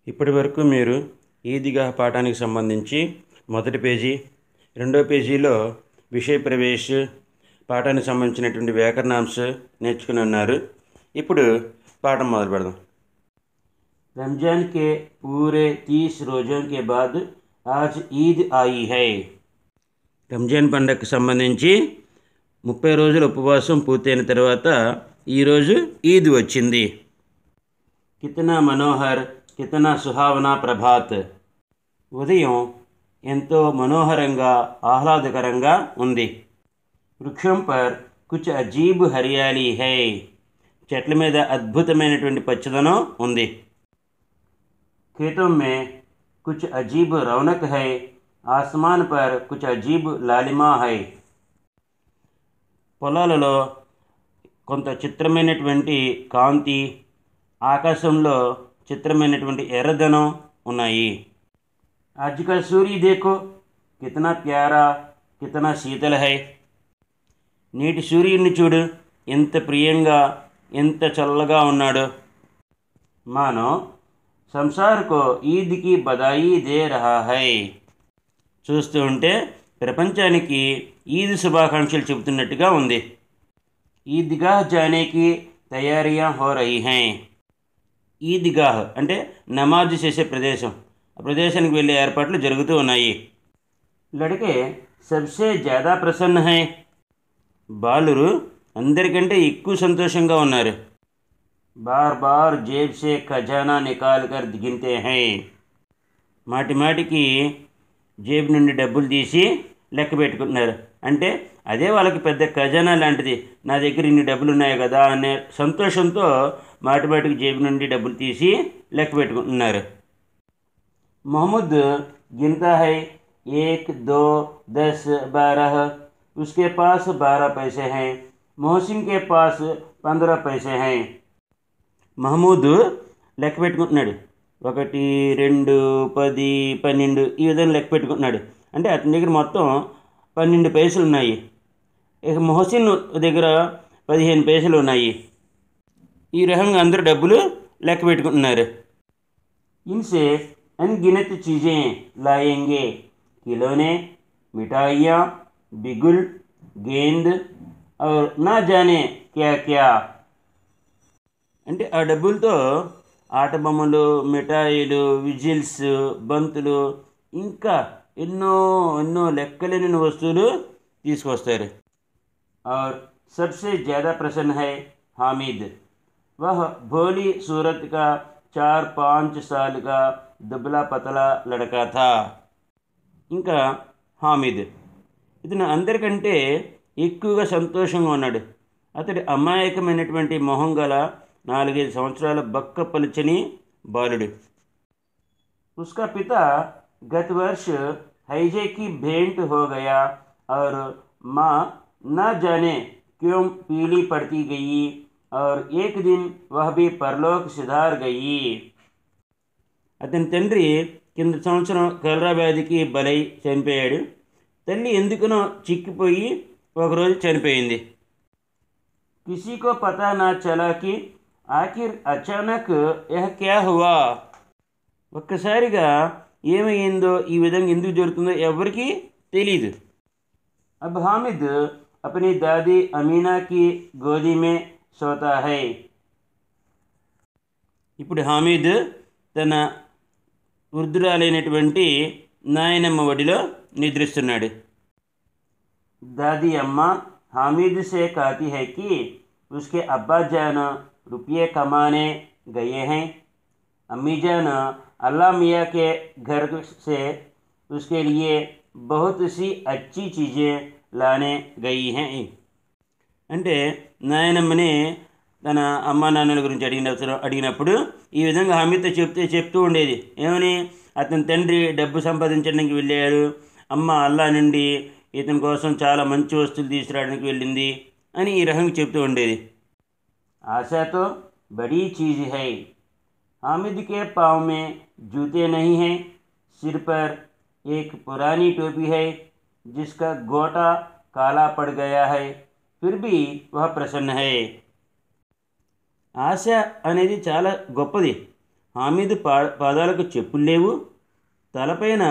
ఇప్పటి వరకు మీరు ఈద్గాహ్ పాఠానికి సంబంధించి మొదటి పేజీ, రెండో పేజీలో విషయ ప్రవేశ్ పాఠానికి సంబంధించినటువంటి వ్యాకరణాంశ నేర్చుకుని ఉన్నారు. ఇప్పుడు పాఠం మొదలు పెడదాం. రంజాన్ के पूरे 30 रोज़ों के बाद आज ईद आई है. రంజాన్ పండగకి సంబంధించి 30 రోజుల ఉపవాసం పూర్తయిన తర్వాత ఈరోజు ఈద్ వచ్చింది. కితనా మనోహర్, కితనా సుహావనా ప్రభాత్. ఉదయం ఎంతో మనోహరంగా ఆహ్లాదకరంగా ఉంది. వృక్షం పర్ కుచ్ అజీబ్ హరియాలీ హై. చెట్ల మీద అద్భుతమైనటువంటి పచ్చదనం ఉంది. खेतों में कुछ अजीब रौनक है. आसमान पर कुछ अजीब लालिमा है. పొలాలలో కొంత చిత్రమైనటువంటి కాంతి, ఆకాశంలో చిత్రమైనటువంటి ఎర్రదనం ఉన్నాయి. आज का सूर्य देखो कितना प्यारा, कितना शीतल है. నేటి సూర్యుడిని చూడు, ఎంత ప్రియంగా, ఎంత చల్లగా ఉన్నాడు. మానో సంసార్ కో ఈద్ కి బదాయి దే రహా హై. చూస్తూ ఉంటే ప్రపంచానికి ఈద్ శుభాకాంక్షలు చెబుతున్నట్టుగా ఉంది. ఈద్గాహ్ జానేకి తయారియా హో రహీ హై. ఈద్గాహ్ అంటే నమాజ్ చేసే ప్రదేశం. ఆ ప్రదేశానికి వెళ్ళే ఏర్పాట్లు జరుగుతూ ఉన్నాయి. లడకే సబ్సే జ్యాదా ప్రసన్న హై. బాలురు అందరికంటే ఎక్కువ సంతోషంగా ఉన్నారు. బార్ బార్ జేబ్ సే ఖజానా నికాల్ కర్ గిన్తే హై. మాటి మాటికి జేబు నుండి డబ్బులు తీసి లెక్క పెట్టుకుంటున్నారు. అంటే అదే వాళ్ళకి పెద్ద ఖజానా లాంటిది. నా దగ్గర ఇన్ని డబ్బులు ఉన్నాయి కదా అనే సంతోషంతో మాటి మాటికి జేబు నుండి డబ్బులు తీసి లెక్క పెట్టుకుంటున్నారు. మొహమ్మద్ గిన్తా హై 1 2 10 12. उसके पास 12 पैसे हैं. मोहसिन के पास 15 पैसे हैं. మహమూద్ లెక్క పెట్టుకుంటున్నాడు. 1 2 10 12 ఈ విధంగా లెక్క పెట్టుకుంటున్నాడు. అంటే అతని దగ్గర మొత్తం 12 పైసలు ఉన్నాయి. ఇక మొహసిన్ దగ్గర 15 పైసలు ఉన్నాయి. ఈ రకంగా అందరూ డబ్బులు లెక్క పెట్టుకుంటున్నారు. ఇన్సే అన్గినత్ చీజే లాయేంగే. ఖిలోనే, మిఠాయియా, బిగుల్, గేంద్ और ना जाने क्या क्या. అంటే ఆ డబ్బులతో ఆట బొమ్మలు, మిఠాయిలు, విజిల్స్, బంతులు, ఇంకా ఎన్నో ఎన్నో లెక్కలేని వస్తువులు తీసుకొస్తారు. और सबसे ज़्यादा प्रसन्न है हामिद. वह भोली सूरत का 4-5 साल का दुबला पतला लड़का था. ఇంకా హామిద్ ఇతను అందరికంటే ఎక్కువగా సంతోషంగా ఉన్నాడు. అతడి అమాయకమైనటువంటి మొహం గల 4-5 సంవత్సరాల బక్క పలుచని బాలుడు. उसका पिता गत वर्ष हैजे की भेंट हो गया और माँ न जाने क्यों पीली पड़ती गई और एक दिन वह भी परलोक सिधार गई. అతని తండ్రి కింద సంవత్సరం కలరా వ్యాధికి బలై చనిపోయాడు. తల్లి ఎందుకునో చిక్కిపోయి ఒకరోజు చనిపోయింది. किसी को पता ना चला कि ఆఖిర్ అచానక్ యహ్ క్యా హువా. ఒక్కసారిగా ఏమైందో, ఈ విధంగా ఎందుకు జరుగుతుందో ఎవరికీ తెలీదు. అబ్ హామిద్ అప్నీ దాదీ అమీనా కి గోదీ మే సోతా హై. ఇప్పుడు హామిద్ తన వృద్ధురాలైనటువంటి నాయనమ్మ ఒడిలో నిద్రిస్తున్నాడు. దాదీ అమ్మ हामिद से कहती है कि उसके अब्बा जान रुपये कमाने गए हैं. अम्मी जान अल्लाह मियाँ के घर से उसके लिए बहुत सी अच्छी चीज़ें लाने गई हैं. అంటే నాయనమ్మని తన అమ్మా నాన్నల గురించి అడిగినప్పుడు ఈ విధంగా హామీతో చెప్తూ ఉండేది. ఏమని? అతని తండ్రి డబ్బు సంపాదించడానికి వెళ్ళారు, అమ్మ అల్లా నుండి ఇతని కోసం చాలా మంచి వస్తువులు తీసుకురావడానికి వెళ్ళింది అని ఈ రకంగా చెప్తూ ఉండేది. आशा तो बड़ी चीज़ है. हामिद के पाँव में जूते नहीं हैं. सिर पर एक पुरानी टोपी है जिसका गोटा काला पड़ गया है. फिर भी वह प्रसन्न है. ఆశ అనేది చాలా గొప్పది. హామీద్ పాదాలకు చెప్పులు లేవు. తలపైన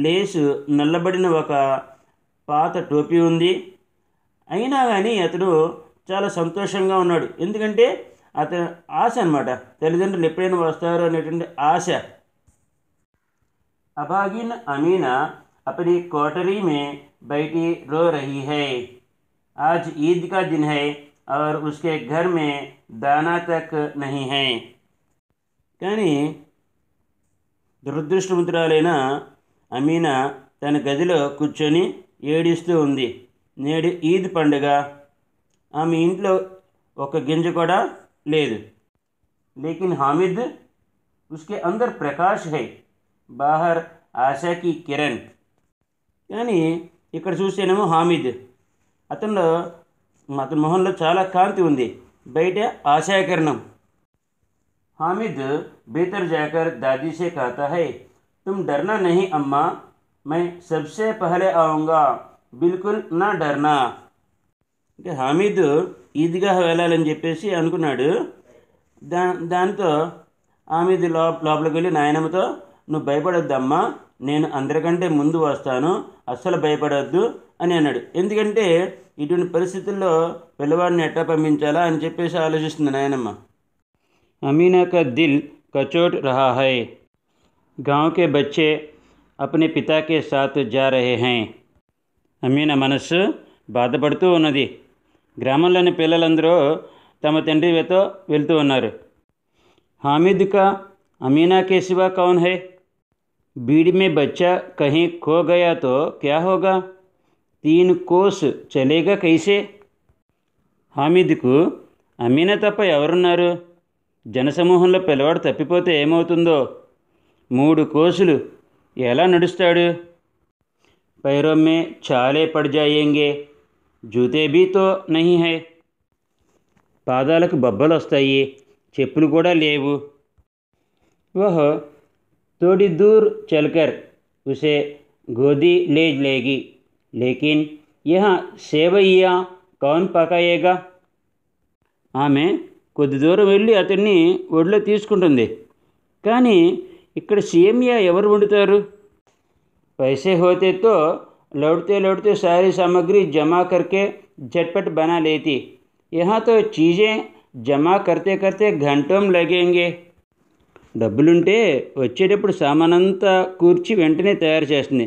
లేసు నల్లబడిన ఒక పాత టోపీ ఉంది. అయినా కానీ అతడు చాలా సంతోషంగా ఉన్నాడు. ఎందుకంటే అతను ఆశ అన్నమాట, తల్లిదండ్రులు ఎప్పుడైనా వస్తారు అనేటువంటి ఆశ. अभागिन अमीना अपनी कोठरी में बैठी रो रही है. आज ईद का दिन है और उसके घर में दाना तक नहीं है. కానీ దురదృష్టవంతురాలైన అమీనా తన గదిలో కూర్చొని ఏడుస్తూ ఉంది. నేడు ఈద్ పండుగ, ఆమె ఇంట్లో ఒక గింజ కూడా లేదు. లేకిన్ హామిద్ ఉస్కే అందర్ ప్రకాష్ హై, బాహర్ ఆశాకి కిరణ్. కానీ ఇక్కడ చూస్తేనేమో హామిద్, అతని మొహంలో చాలా కాంతి ఉంది, బయట ఆశాకిరణం. హామిద్ भीतर जाकर दादी से कहता है, तुम डरना नहीं अम्मा, मैं सबसे पहले आऊँगा, बिल्कुल ना डरना. అంటే హామిద్ ఈద్గా వెళ్ళాలని చెప్పేసి అనుకున్నాడు. దాంతో హామిద్ లోపలికి వెళ్ళి నాయనమ్మతో, నువ్వు భయపడొద్దమ్మా, నేను అందరికంటే ముందు వస్తాను, అస్సలు భయపడొద్దు అని అన్నాడు. ఎందుకంటే ఇటువంటి పరిస్థితుల్లో పిల్లవాడిని ఎట్లా పంపించాలా అని చెప్పేసి ఆలోచిస్తుంది నాయనమ్మ. अमीना का दिल कचोट रहा है. गांव के बच्चे अपने पिता के साथ जा रहे हैं. అమీనా మనస్సు బాధపడుతూ ఉన్నది. గ్రామంలోని పిల్లలందరూ తమ తండ్రితో వెళ్తూ ఉన్నారు. हामिद का अमीना के सिवा कौन है? भीड़ में बच्चा कहीं खो गया तो क्या होगा? 3 कोस चलेगा कैसे? హామిద్కు అమీనా తప్ప ఎవరున్నారు? జనసమూహంలో పిల్లవాడు తప్పిపోతే ఏమవుతుందో? 3 కోసులు ఎలా నడుస్తాడు? पैरों में छाले पड़ जाएंगे, जूते भी तो नहीं है. పాదాలకు బొబ్బలు వస్తాయి, చెప్పులు కూడా లేవు. वह थोड़ी दूर चलकर उसे गोदी ले लेगी, लेकिन यहाँ सेवैया कौन पकाएगा? ఆమె కొద్ది దూరం వెళ్ళి అతన్ని ఒడిలో తీసుకుంటుంది. కానీ ఇక్కడ సేమియా ఎవరు వండుతారు? पैसे होते तो लौटते लौटते सारी सामग्री जमा करके झटपट बना लेती. यहाँ तो चीज़ें जमा करते करते घंटों लगेंगे. డబ్బులుంటే వచ్చేటప్పుడు సామానంతా కూర్చి వెంటనే తయారు చేస్తుంది.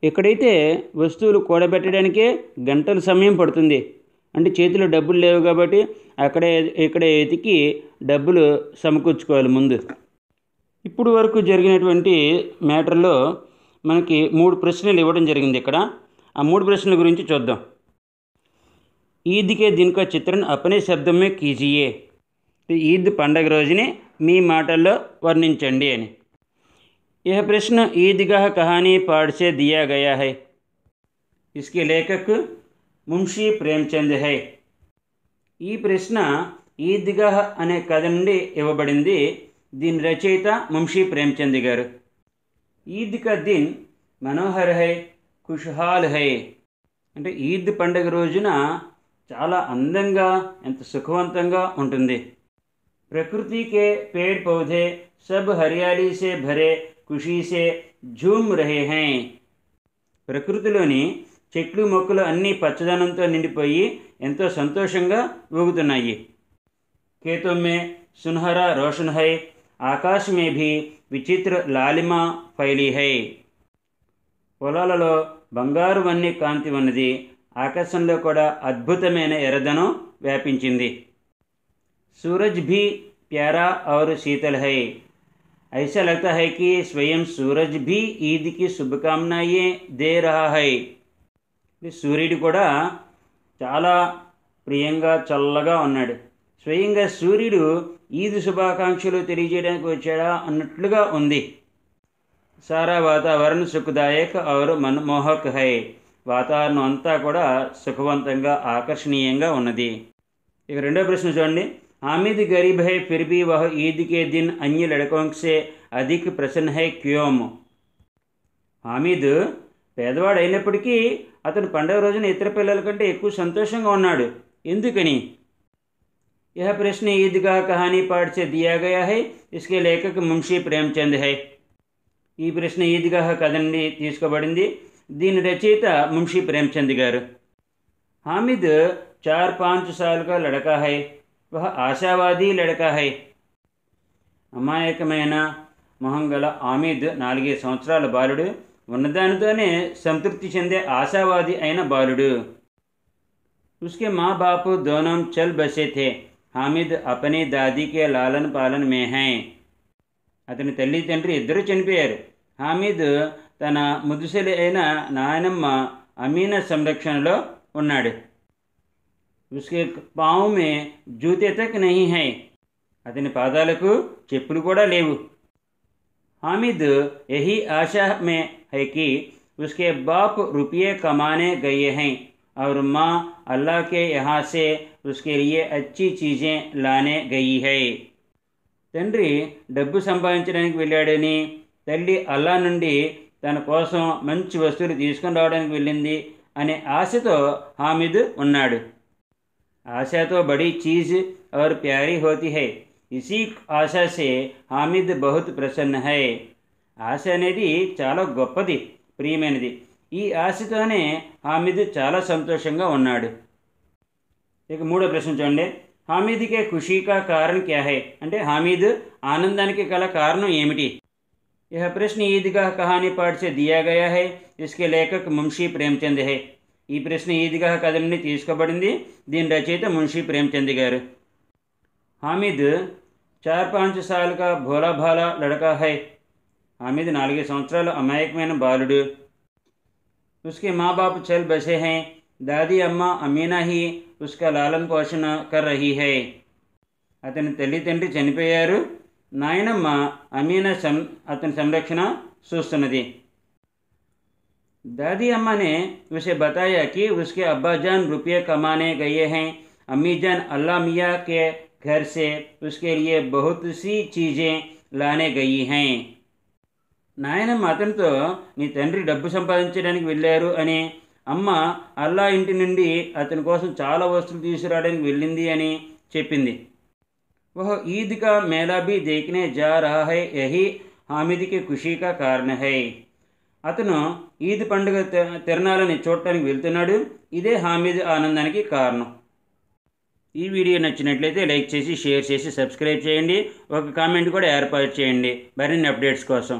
ఇక్కడైతే వస్తువులు కూడబెట్టడానికే గంటల సమయం పడుతుంది. అంటే చేతిలో డబ్బులు లేవు కాబట్టి ఇక్కడే ఎతికి డబ్బులు సమకూర్చుకోవాలి ముందు. ఇప్పుడు వరకు జరిగినటువంటి మ్యాటర్లో మనకి 3 ప్రశ్నలు ఇవ్వడం జరిగింది. ఇక్కడ ఆ 3 ప్రశ్నల గురించి చూద్దాం. ఈద్ కే దిన్ కా చిత్రణ అపనే శబ్దం మే కీజియే. ఈద్ పండగ రోజుని మీ మాటల్లో వర్ణించండి అని. यह प्रश्न ईदगाह कहानी पाठ से दिया गया है. इसके लेखक मुंशी प्रेमचंद है. ఈ ప్రశ్న ఈద్గాహ్ అనే కథ నుండి ఇవ్వబడింది. దీని రచయిత మున్షీ ప్రేమచంద్ గారు. ఈద్ కా దిన్ మనోహర్ హై, ఖుష్హాల్ హై. అంటే ఈద్ పండుగ రోజున చాలా అందంగా, ఎంత సుఖవంతంగా ఉంటుంది. ప్రకృతి కే పేడ్ పౌధే సబ్ హరియాలీ సే భరే ఖుషీ సే ఝూమ్ రహే హై. ప్రకృతిలోని చెట్లు మొక్కలు అన్నీ పచ్చదనంతో నిండిపోయి ఎంతో సంతోషంగా ఊగుతున్నాయి. खेतों में सुनहरा रोशन है, आकाश में भी विचित्र लालिमा फैली है. పొలాలలో బంగారు వన్నె కాంతి ఉన్నది, ఆకాశంలో కూడా అద్భుతమైన ఎర్రదనం వ్యాపించింది. सूरज भी प्यारा और शीतल है. ऐसा लगता है कि स्वयं सूरज भी ईद की शुभकामनाएं दे रहा है. సూర్యుడు కూడా చాలా ప్రియంగా చల్లగా ఉన్నాడు. స్వయంగా సూర్యుడు ఈద్ శుభాకాంక్షలు తెలియజేయడానికి వచ్చాడా అన్నట్లుగా ఉంది. సారా వాతావరణ సుఖదాయక్ ఔర్ మనమోహక్ హై. వాతావరణం అంతా కూడా సుఖవంతంగా, ఆకర్షణీయంగా ఉన్నది. ఇక రెండో ప్రశ్న చూడండి. हामिद गरीब है फिर भी वह ईद के दिन अन्य लड़कों से अधिक प्रसन्न है क्यों? హామిద్ పేదవాడు అయినప్పటికీ అతను పండుగ రోజున ఇతర పిల్లల కంటే ఎక్కువ సంతోషంగా ఉన్నాడు. ఎందుకని? यह प्रश्न ईदगाह कहानी पाठ से दिया गया है। इसके लेखक मुंशी प्रेमचंद है। ఈ ప్రశ్న ఈద్గాహ్ కథ నుండి తీసుకోబడింది। దీని రచయిత मुंशी प्रेमचंद గారు। हामिद 4-5 साल का लड़का है। वह आशावादी लड़का है। అమాయకమైన మొహం గల హామిద్ 4 సంవత్సరాల బాలుడు, ఉన్నదానితోనే సంతృప్తి చెందే ఆశావాది అయిన బాలుడు। उसके माँ बाप दोनों चल बसे थे। हामिद अपनी दादी के लालन पालन में हैं। అతని తల్లి తండ్రి ఇద్దరు చనిపోయారు। హామిద్ తన ముదుసలి అయిన నాయనమ్మ అమీనా సంరక్షణలో ఉన్నాడు। उसके पाँव में जूते तक नहीं है। అతని పాదాలకు చెప్పులు కూడా లేవు। हामिद यही आशा में है कि उसके बाप रुपये कमाने गए हैं और माँ अल्लाह के यहाँ से उसके लिए अच्छी चीज़ें लाने गई है। తండ్రి డబ్బు సంపాదించడానికి వెళ్ళాడని, తల్లి అల్లా నుండి తన కోసం మంచి వస్తువులు తీసుకొని రావడానికి వెళ్ళింది అనే ఆశతో హామిద్ ఉన్నాడు। आशा तो बड़ी चीज़ और प्यारी होती है। इसी आशा से हामिद बहुत प्रसन्न है। ఆశ అనేది చాలా గొప్పది, ప్రియమైనది। ఈ ఆశతోనే హామిద్ చాలా సంతోషంగా ఉన్నాడు। ఇక మూడో ప్రశ్న చూడండి। हामिद के खुशी का कारण क्या है అంటే हामिद ఆనందానికి గల కారణం ఏమిటి? यह प्रश्न ईदगाह कहानी पाठ से दिया गया है। इसके लेखक मुंशी प्रेमचंद है। ఈ ప్రశ్న ఈద్గాహ్ కథ నుండి తీసుకోబడింది। దీని రచయిత मुंशी प्रेमचंद గారు। हामिद 4-5 साल का भोला भाला लड़का है। हामिद 4 సంవత్సరాల అమాయకమైన బాలుడు। उसके माँ बाप चल बसे हैं। दादी अम्मा अमीना ही उसका लालन पोषण कर रही है। అతని తల్లిదండ్రి చనిపోయారు। నాయనమ్మ అమీనా అతని సంరక్షణ చూస్తున్నది। दादी अम्मा ने उसे बताया कि उसके अब्बाजान रुपये कमाने गए हैं। अम्मी जान अल्लाह मियाँ के घर से उसके लिए बहुत सी चीज़ें लाने गई हैं। నాయనమ్మ అతనితో నీ తండ్రి డబ్బు సంపాదించడానికి వెళ్ళారు అని, అమ్మ అల్లా ఇంటి నుండి అతని కోసం చాలా వస్తువులు తీసుకురావడానికి వెళ్ళింది అని చెప్పింది। वह ईद का मेला भी देखने जा रहा है। यही हामिद की खुशी का कारण है। అతను ఈద్ పండుగ తిరణాలని చూడటానికి వెళ్తున్నాడు। ఇదే హామిద్ ఆనందానికి కారణం। ఈ వీడియో నచ్చినట్లయితే లైక్ చేసి, షేర్ చేసి, సబ్స్క్రైబ్ చేయండి। ఒక కామెంట్ కూడా ఏర్పాటు చేయండి మరిన్ని అప్డేట్స్ కోసం।